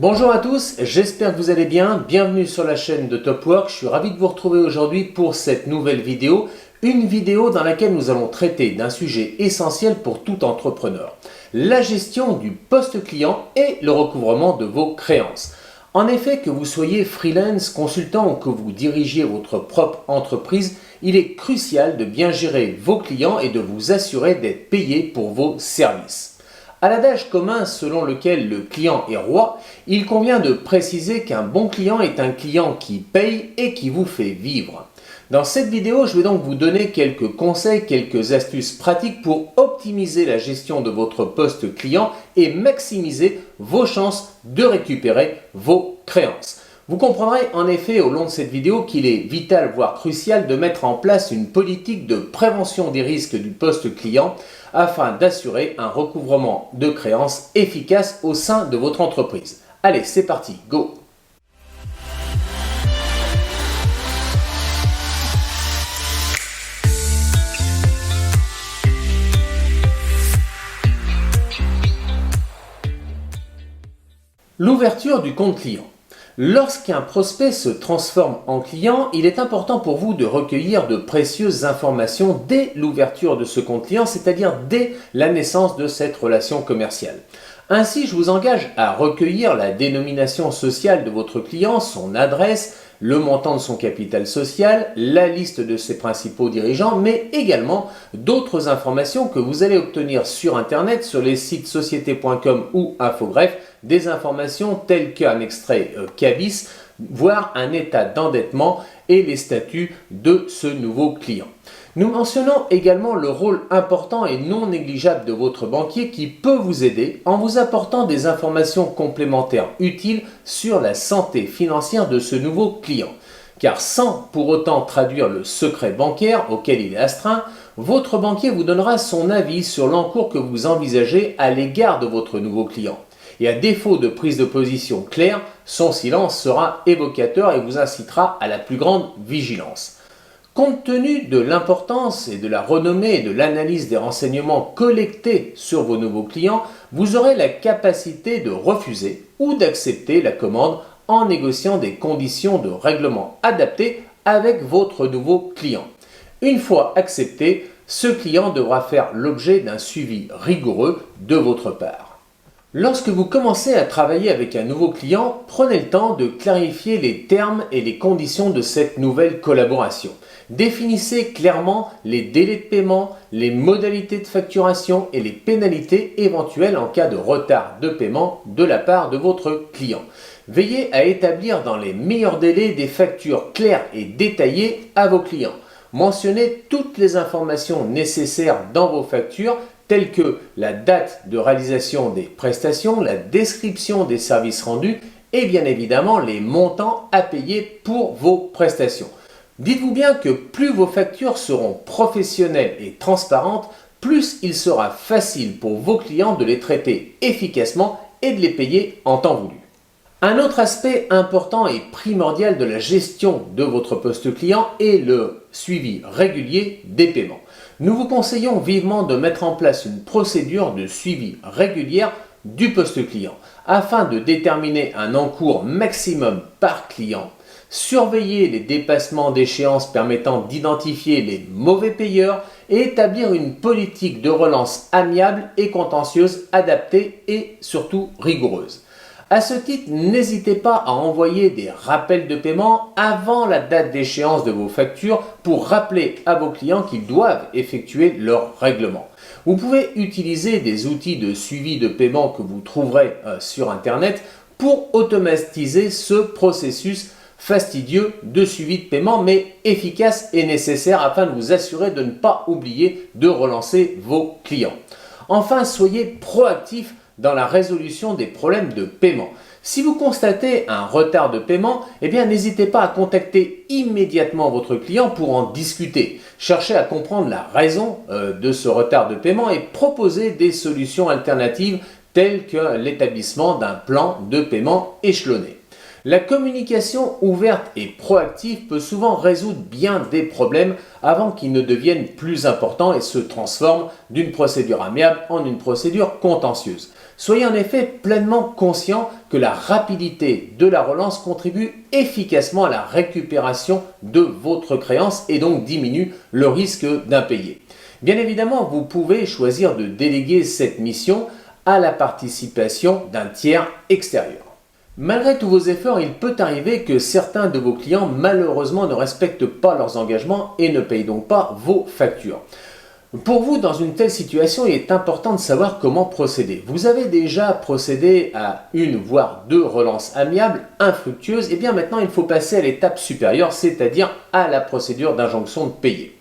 Bonjour à tous, j'espère que vous allez bien. Bienvenue sur la chaîne de Topwork. Je suis ravi de vous retrouver aujourd'hui pour cette nouvelle vidéo. Une vidéo dans laquelle nous allons traiter d'un sujet essentiel pour tout entrepreneur. La gestion du poste client et le recouvrement de vos créances. En effet, que vous soyez freelance, consultant ou que vous dirigiez votre propre entreprise, il est crucial de bien gérer vos clients et de vous assurer d'être payé pour vos services. À l'adage commun selon lequel le client est roi, il convient de préciser qu'un bon client est un client qui paye et qui vous fait vivre. Dans cette vidéo, je vais donc vous donner quelques conseils, quelques astuces pratiques pour optimiser la gestion de votre poste client et maximiser vos chances de récupérer vos créances. Vous comprendrez en effet au long de cette vidéo qu'il est vital, voire crucial, de mettre en place une politique de prévention des risques du poste client afin d'assurer un recouvrement de créances efficace au sein de votre entreprise. Allez, c'est parti, go! L'ouverture du compte client. Lorsqu'un prospect se transforme en client, il est important pour vous de recueillir de précieuses informations dès l'ouverture de ce compte client, c'est-à-dire dès la naissance de cette relation commerciale. Ainsi, je vous engage à recueillir la dénomination sociale de votre client, son adresse, le montant de son capital social, la liste de ses principaux dirigeants, mais également d'autres informations que vous allez obtenir sur Internet, sur les sites société.com ou Infogreffe, des informations telles qu'un extrait CABIS, voire un état d'endettement et les statuts de ce nouveau client. Nous mentionnons également le rôle important et non négligeable de votre banquier qui peut vous aider en vous apportant des informations complémentaires utiles sur la santé financière de ce nouveau client. Car sans pour autant traduire le secret bancaire auquel il est astreint, votre banquier vous donnera son avis sur l'encours que vous envisagez à l'égard de votre nouveau client. Et à défaut de prise de position claire, son silence sera évocateur et vous incitera à la plus grande vigilance. Compte tenu de l'importance et de la renommée et de l'analyse des renseignements collectés sur vos nouveaux clients, vous aurez la capacité de refuser ou d'accepter la commande en négociant des conditions de règlement adaptées avec votre nouveau client. Une fois accepté, ce client devra faire l'objet d'un suivi rigoureux de votre part. Lorsque vous commencez à travailler avec un nouveau client, prenez le temps de clarifier les termes et les conditions de cette nouvelle collaboration. Définissez clairement les délais de paiement, les modalités de facturation et les pénalités éventuelles en cas de retard de paiement de la part de votre client. Veillez à établir dans les meilleurs délais des factures claires et détaillées à vos clients. Mentionnez toutes les informations nécessaires dans vos factures telles que la date de réalisation des prestations, la description des services rendus et bien évidemment les montants à payer pour vos prestations. Dites-vous bien que plus vos factures seront professionnelles et transparentes, plus il sera facile pour vos clients de les traiter efficacement et de les payer en temps voulu. Un autre aspect important et primordial de la gestion de votre poste client est le suivi régulier des paiements. Nous vous conseillons vivement de mettre en place une procédure de suivi régulière du poste client afin de déterminer un encours maximum par client, surveiller les dépassements d'échéances permettant d'identifier les mauvais payeurs et établir une politique de relance amiable et contentieuse adaptée et surtout rigoureuse. À ce titre, n'hésitez pas à envoyer des rappels de paiement avant la date d'échéance de vos factures pour rappeler à vos clients qu'ils doivent effectuer leur règlement. Vous pouvez utiliser des outils de suivi de paiement que vous trouverez sur Internet pour automatiser ce processus fastidieux de suivi de paiement mais efficace et nécessaire afin de vous assurer de ne pas oublier de relancer vos clients. Enfin, soyez proactifs dans la résolution des problèmes de paiement. Si vous constatez un retard de paiement, n'hésitez pas à contacter immédiatement votre client pour en discuter. Cherchez à comprendre la raison de ce retard de paiement et proposer des solutions alternatives telles que l'établissement d'un plan de paiement échelonné. La communication ouverte et proactive peut souvent résoudre bien des problèmes avant qu'ils ne deviennent plus importants et se transforment d'une procédure amiable en une procédure contentieuse. Soyez en effet pleinement conscient que la rapidité de la relance contribue efficacement à la récupération de votre créance et donc diminue le risque d'impayé. Bien évidemment, vous pouvez choisir de déléguer cette mission à la participation d'un tiers extérieur. Malgré tous vos efforts, il peut arriver que certains de vos clients malheureusement ne respectent pas leurs engagements et ne payent donc pas vos factures. Pour vous, dans une telle situation, il est important de savoir comment procéder. Vous avez déjà procédé à une voire deux relances amiables infructueuses, et bien maintenant il faut passer à l'étape supérieure, c'est-à-dire à la procédure d'injonction de payer.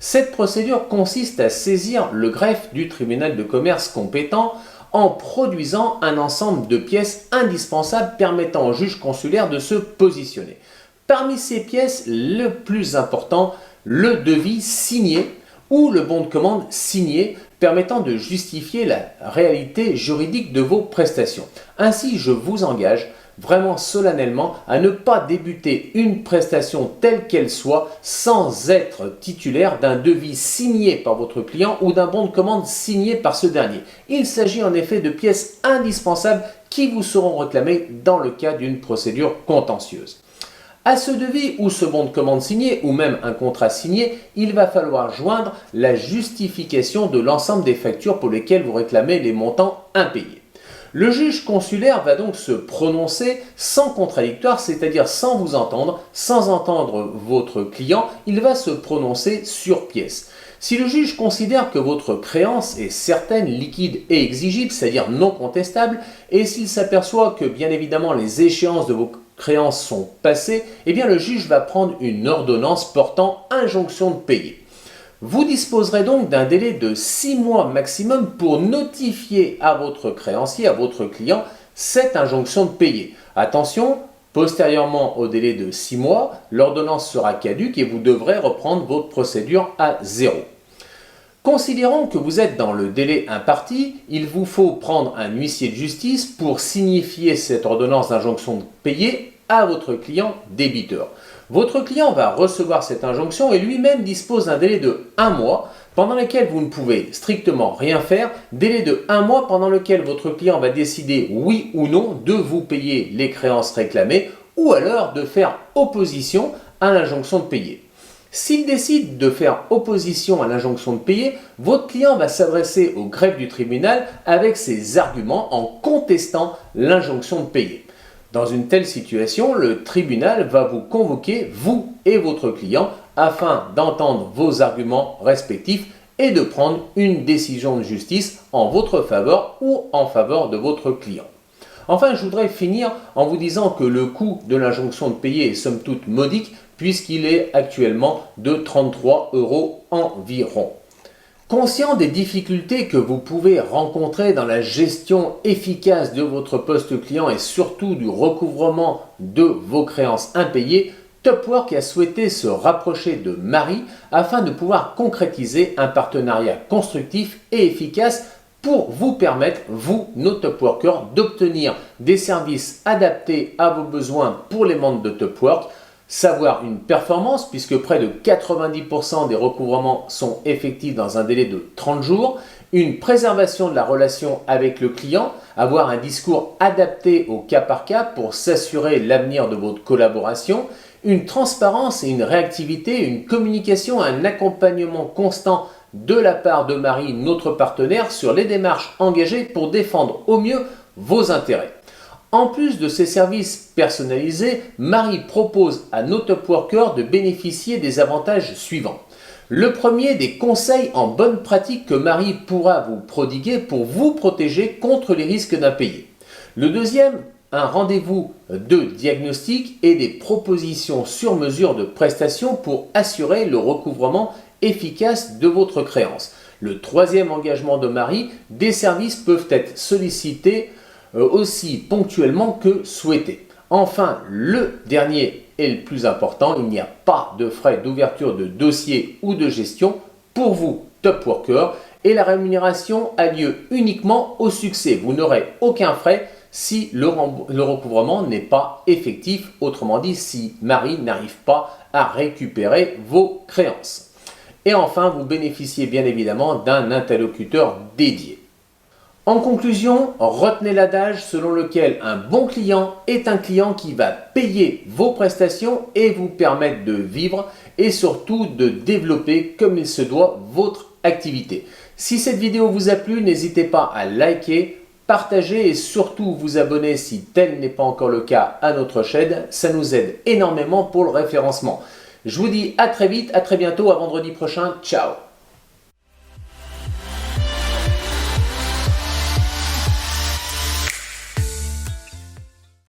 Cette procédure consiste à saisir le greffe du tribunal de commerce compétent en produisant un ensemble de pièces indispensables permettant au juge consulaire de se positionner. Parmi ces pièces, le plus important, le devis signé ou le bon de commande signé permettant de justifier la réalité juridique de vos prestations. Ainsi, je vous engage vraiment solennellement à ne pas débuter une prestation telle qu'elle soit sans être titulaire d'un devis signé par votre client ou d'un bon de commande signé par ce dernier. Il s'agit en effet de pièces indispensables qui vous seront réclamées dans le cas d'une procédure contentieuse. À ce devis ou ce bon de commande signé ou même un contrat signé, il va falloir joindre la justification de l'ensemble des factures pour lesquelles vous réclamez les montants impayés. Le juge consulaire va donc se prononcer sans contradictoire, c'est-à-dire sans vous entendre, sans entendre votre client, il va se prononcer sur pièce. Si le juge considère que votre créance est certaine, liquide et exigible, c'est-à-dire non contestable, et s'il s'aperçoit que bien évidemment les échéances de vos créances sont passées, eh bien le juge va prendre une ordonnance portant injonction de payer. Vous disposerez donc d'un délai de 6 mois maximum pour notifier à votre créancier, à votre client, cette injonction de payer. Attention, postérieurement au délai de 6 mois, l'ordonnance sera caduque et vous devrez reprendre votre procédure à zéro. Considérons que vous êtes dans le délai imparti, il vous faut prendre un huissier de justice pour signifier cette ordonnance d'injonction de payer à votre client débiteur. Votre client va recevoir cette injonction et lui-même dispose d'un délai de 1 mois pendant lequel vous ne pouvez strictement rien faire, délai de 1 mois pendant lequel votre client va décider oui ou non de vous payer les créances réclamées ou alors de faire opposition à l'injonction de payer. S'il décide de faire opposition à l'injonction de payer, votre client va s'adresser au greffe du tribunal avec ses arguments en contestant l'injonction de payer. Dans une telle situation, le tribunal va vous convoquer, vous et votre client, afin d'entendre vos arguments respectifs et de prendre une décision de justice en votre faveur ou en faveur de votre client. Enfin, je voudrais finir en vous disant que le coût de l'injonction de payer est somme toute modique puisqu'il est actuellement de 33 € environ. Conscient des difficultés que vous pouvez rencontrer dans la gestion efficace de votre poste client et surtout du recouvrement de vos créances impayées, Topwork a souhaité se rapprocher de Marie afin de pouvoir concrétiser un partenariat constructif et efficace pour vous permettre, vous, nos Topworkers, d'obtenir des services adaptés à vos besoins pour les membres de Topwork, savoir une performance puisque près de 90% des recouvrements sont effectifs dans un délai de 30 jours, une préservation de la relation avec le client, avoir un discours adapté au cas par cas pour s'assurer l'avenir de votre collaboration, une transparence et une réactivité, une communication, un accompagnement constant de la part de Marie, notre partenaire, sur les démarches engagées pour défendre au mieux vos intérêts. En plus de ces services personnalisés, Marie propose à nos Topworkers de bénéficier des avantages suivants. Le premier, des conseils en bonne pratique que Marie pourra vous prodiguer pour vous protéger contre les risques d'impayés. Le deuxième, un rendez-vous de diagnostic et des propositions sur mesure de prestations pour assurer le recouvrement efficace de votre créance. Le troisième engagement de Marie, des services peuvent être sollicités aussi ponctuellement que souhaité. Enfin, le dernier et le plus important, il n'y a pas de frais d'ouverture de dossier ou de gestion pour vous, Topworkers, et la rémunération a lieu uniquement au succès. Vous n'aurez aucun frais si le recouvrement n'est pas effectif, autrement dit si Marie n'arrive pas à récupérer vos créances. Et enfin, vous bénéficiez bien évidemment d'un interlocuteur dédié. En conclusion, retenez l'adage selon lequel un bon client est un client qui va payer vos prestations et vous permettre de vivre et surtout de développer comme il se doit votre activité. Si cette vidéo vous a plu, n'hésitez pas à liker, partager et surtout vous abonner si tel n'est pas encore le cas à notre chaîne. Ça nous aide énormément pour le référencement. Je vous dis à très vite, à très bientôt, à vendredi prochain. Ciao!